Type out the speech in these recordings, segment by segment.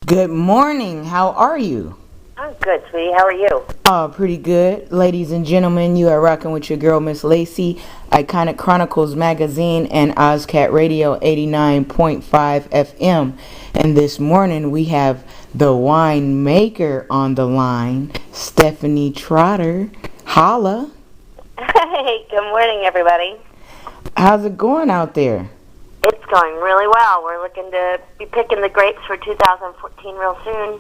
Good morning. How are you? I'm good, sweetie. How are you? Oh, pretty good. Ladies and gentlemen, you are rocking with your girl, Miss Lacy, Iconic Chronicles Magazine and OzCat Radio 89.5 FM. And this morning we have the winemaker on the line, Stephanie Trotter. Holla. Hey, good morning, everybody. How's it going out there? It's going really well. We're looking to be picking the grapes for 2014 real soon.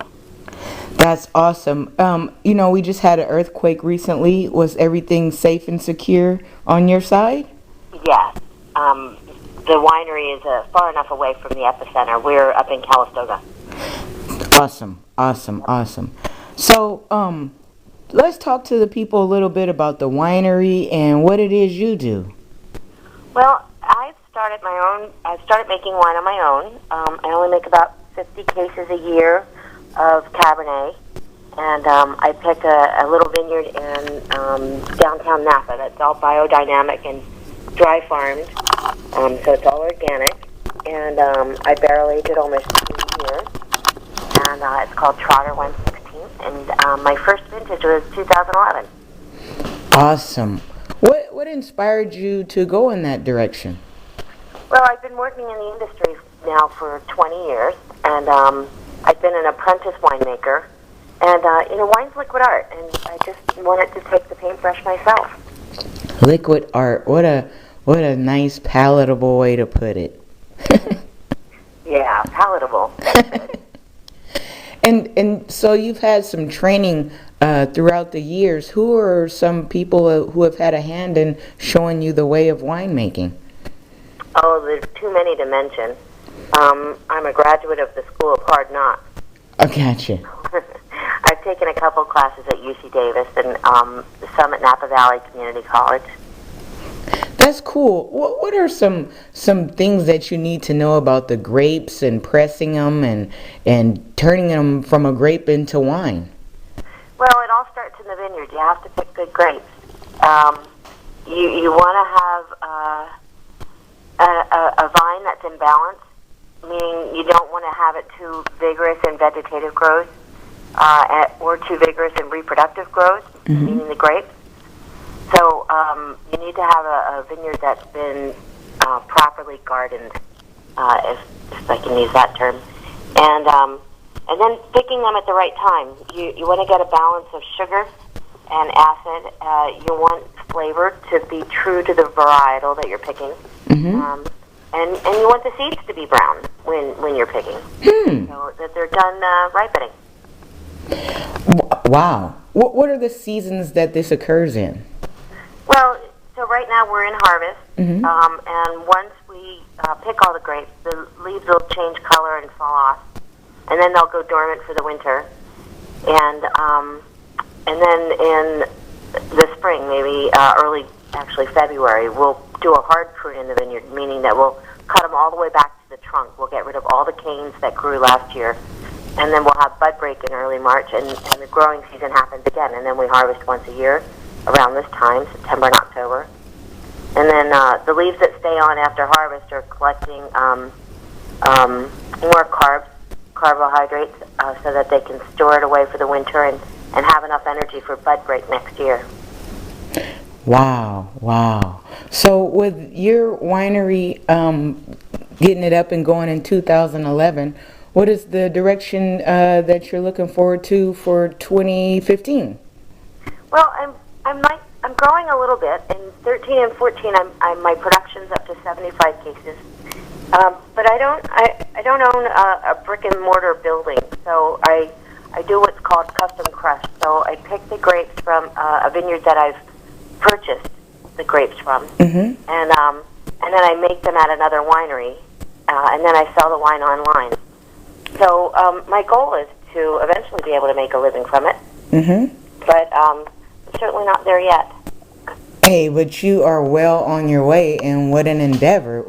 That's awesome. We just had an earthquake recently. Was everything safe and secure on your side? Yes. The winery is far enough away from the epicenter. We're up in Calistoga. Awesome. So, let's talk to the people a little bit about the winery and what it is you do. Well, I started making wine on my own. I only make about 50 cases a year of Cabernet, and I picked a little vineyard in downtown Napa that's all biodynamic and dry farmed, so it's all organic, and I barrel aged it almost 2 years, and it's called Trotter 116, and my first vintage was 2011. Awesome. What inspired you to go in that direction? Well, I've been working in the industry now for 20 years, and I've been an apprentice winemaker, and wine's liquid art, and I just wanted to take the paintbrush myself. Liquid art. What a nice, palatable way to put it. Yeah, palatable. That's good. And so you've had some training throughout the years. Who are some people who have had a hand in showing you the way of winemaking? Oh, there's too many to mention. I'm a graduate of the School of Hard Knocks. I gotcha. I've taken a couple classes at UC Davis and some at Napa Valley Community College. That's cool. What are some things that you need to know about the grapes and pressing them and turning them from a grape into wine? Well, it all starts in the vineyard. You have to pick good grapes. You want to have a vine that's in balance, meaning you don't want to have it too vigorous in vegetative growth or too vigorous in reproductive growth, meaning the grapes. So you need to have a vineyard that's been properly gardened, if I can use that term, and then picking them at the right time. You want to get a balance of sugar and acid. You want flavor to be true to the varietal that you're picking. And you want the seeds to be brown when you're picking, so that they're done ripening. Wow. What are the seasons that this occurs in? Well, so right now we're in harvest, and once we pick all the grapes, the leaves will change color and fall off, and then they'll go dormant for the winter, and then in the spring, maybe actually February, we'll do a hard prune in the vineyard, meaning that we'll cut them all the way back to the trunk. We'll get rid of all the canes that grew last year, and then we'll have bud break in early March, and the growing season happens again, and then we harvest once a year around this time, September and October. And then the leaves that stay on after harvest are collecting more carbohydrates, so that they can store it away for the winter and have enough energy for bud break next year. Wow. So with your winery getting it up and going in 2011, what is the direction that you're looking forward to for 2015? Well, I'm growing a little bit. In 13 and 14, my production's up to 75 cases. But I don't own a brick and mortar building, so I do what's called custom crush. So I pick the grapes from a vineyard that I've purchased the grapes from, and then I make them at another winery, and then I sell the wine online. So my goal is to eventually be able to make a living from it, but I'm certainly not there yet. Hey, but you are well on your way, and what an endeavor.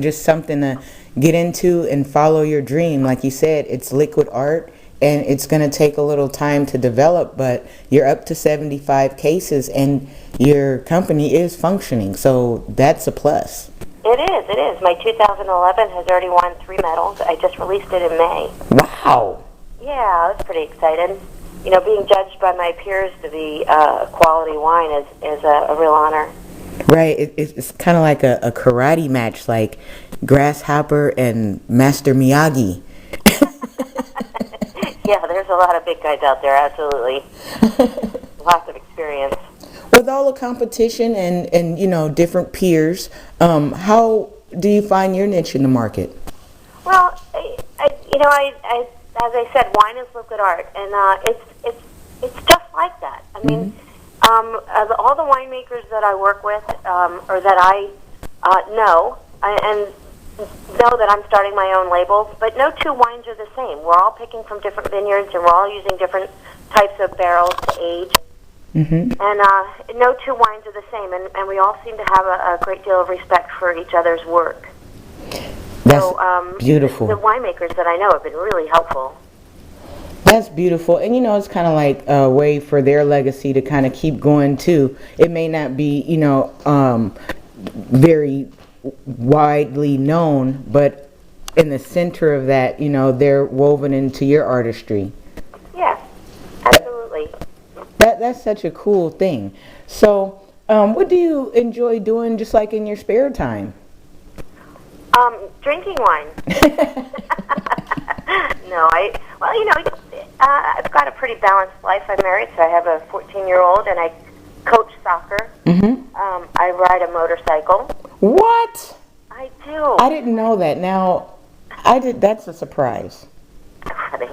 Just something to get into and follow your dream. Like you said, it's liquid art, and it's going to take a little time to develop, but you're up to 75 cases, and your company is functioning, so that's a plus. It is. My 2011 has already won 3 medals. I just released it in May. Wow. Yeah, that's pretty exciting. You know, being judged by my peers to be quality wine is a real honor. Right. It's kind of like a karate match, like Grasshopper and Master Miyagi. Yeah, there's a lot of big guys out there, absolutely. Lots of experience. With all the competition and you know, different peers, how do you find your niche in the market? Well, I as I said, wine is liquid art, and it's just like that. I mean, of all the winemakers that I work with, or that I know, and know that I'm starting my own label, but no two wines are the same. We're all picking from different vineyards, and we're all using different types of barrels to age. And no two wines are the same, and we all seem to have a great deal of respect for each other's work. That's beautiful. The winemakers that I know have been really helpful. That's beautiful. And, you know, it's kind of like a way for their legacy to kind of keep going, too. It may not be, you know, very widely known, but in the center of that, you know, they're woven into your artistry. Yeah, absolutely. That's such a cool thing. So, what do you enjoy doing just like in your spare time? Drinking wine. No, well, you know, I've got a pretty balanced life. I'm married, so I have a 14-year-old, and I coach soccer. I ride a motorcycle. What? I do. I didn't know that. Now, that's a surprise. Funny.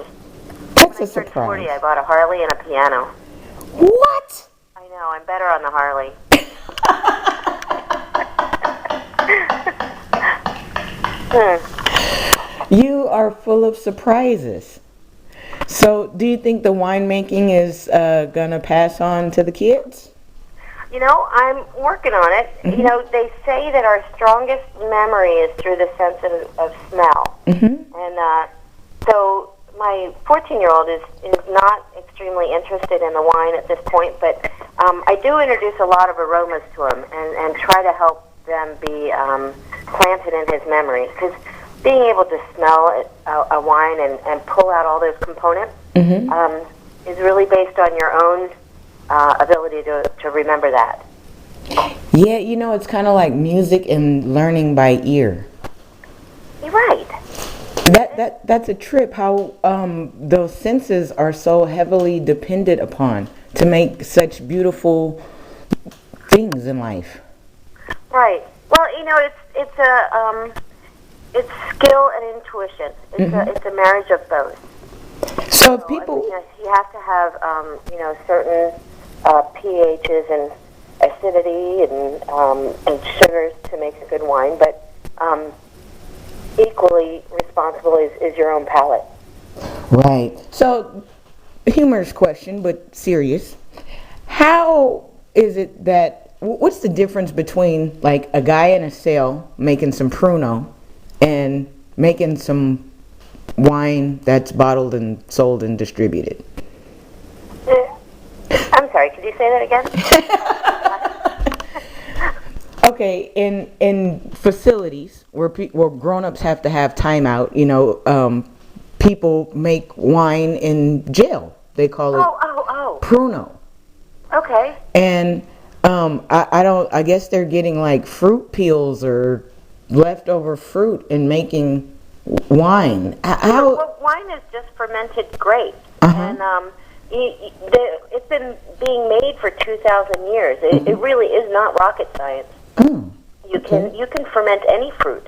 That's a When I turned 40, surprise. I bought a Harley and a piano. What? I know, I'm better on the Harley. You are full of surprises. So, do you think the winemaking is gonna pass on to the kids? You know, I'm working on it. You know, they say that our strongest memory is through the sense of smell. And so my 14-year-old is not extremely interested in the wine at this point, but I do introduce a lot of aromas to him and try to help them be planted in his memories. Because being able to smell a wine and pull out all those components is really based on your own ability to remember that. Yeah, you know, it's kind of like music and learning by ear. You're right. That's a trip, how those senses are so heavily dependent upon to make such beautiful things in life. Right. Well, you know, it's skill and intuition. It's a marriage of both. So if people, you have to have you know, certain pHs and acidity and sugars to make a good wine, but equally responsible is your own palate. right. So, humorous question, but serious. How is it that, what's the difference between like a guy in a sale making some Pruno and making some wine that's bottled and sold and distributed? I'm sorry, could you say that again? Okay, in facilities where grown-ups have to have timeout, you know, people make wine in jail. They call it Pruno. Okay. And I guess they're getting like fruit peels or leftover fruit and making wine. Well, wine is just fermented grapes, and it's been being made for 2,000 years. It really is not rocket science. You can ferment any fruit,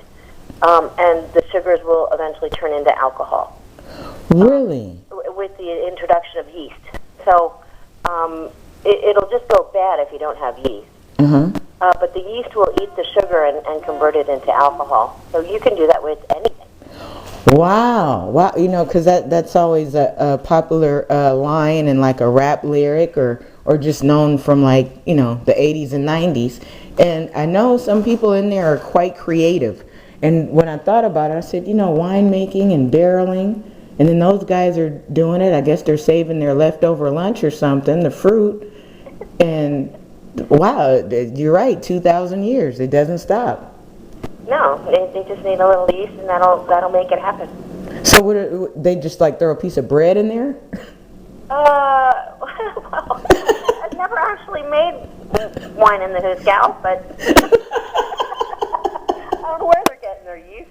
and the sugars will eventually turn into alcohol. Really? With the introduction of yeast. So it'll just go bad if you don't have yeast. But the yeast will eat the sugar and convert it into alcohol. So you can do that with anything. Wow. You know, because that's always a popular line in like a rap lyric or just known from like, you know, the 80s and 90s. And I know some people in there are quite creative. And when I thought about it, I said, you know, winemaking and barreling. And then those guys are doing it. I guess they're saving their leftover lunch or something, the fruit. And wow, you're right, 2,000 years. It doesn't stop. No, they just need a little yeast, and that'll make it happen. So they just like throw a piece of bread in there? Well, I've never actually made wine in the hoose gal, but I don't know where they're getting their yeast.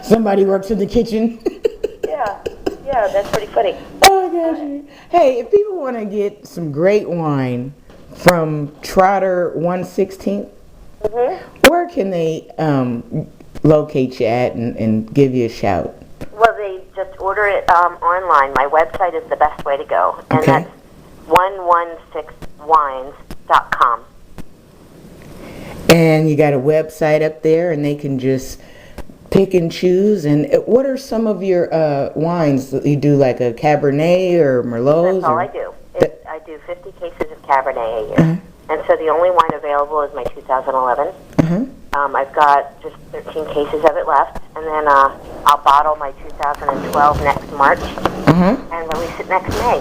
Somebody works in the kitchen. Yeah, that's pretty funny. Oh, gosh. Hey, if people want to get some great wine from Trotter 116th, where can they locate you at and give you a shout? Well, they just order it online. My website is the best way to go, and Okay. that's 116wines.com. And you got a website up there, and they can just pick and choose. And what are some of your wines that you do, like a Cabernet or Merlot? That's all I do. I do 50 cases of Cabernet a year. And so the only wine available is my 2011. I've got just 13 cases of it left. And then I'll bottle my 2012 next March and release it next May.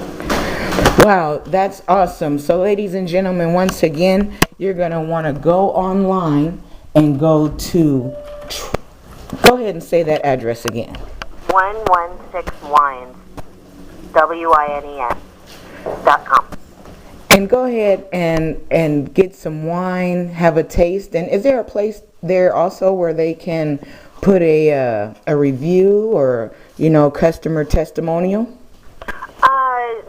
Wow, that's awesome. So, ladies and gentlemen, once again, you're going to want to go online and go to... Go ahead and say that address again. 116wines, WINES.com. And go ahead and get some wine, have a taste. And is there a place there also where they can put a review or, customer testimonial?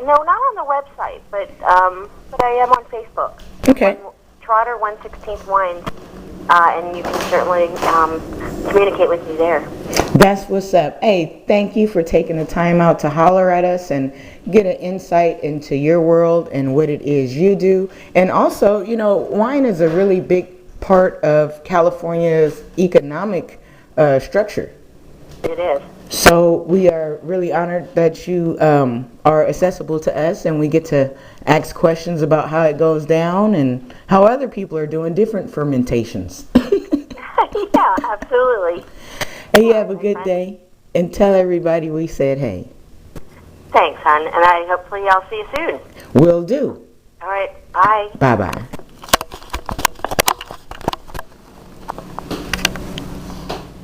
No, not on the website, but I am on Facebook. Okay. Trotter 116th Wines, and you can certainly communicate with me there. That's what's up. Hey, thank you for taking the time out to holler at us and get an insight into your world and what it is you do. And also, wine is a really big part of California's economic structure. It is. So we are really honored that you are accessible to us, and we get to ask questions about how it goes down and how other people are doing different fermentations. Yeah, absolutely. Hey, you have a good day, and tell everybody we said hey. Thanks, hon, and hopefully I'll see you soon. Will do. All right, bye. Bye-bye.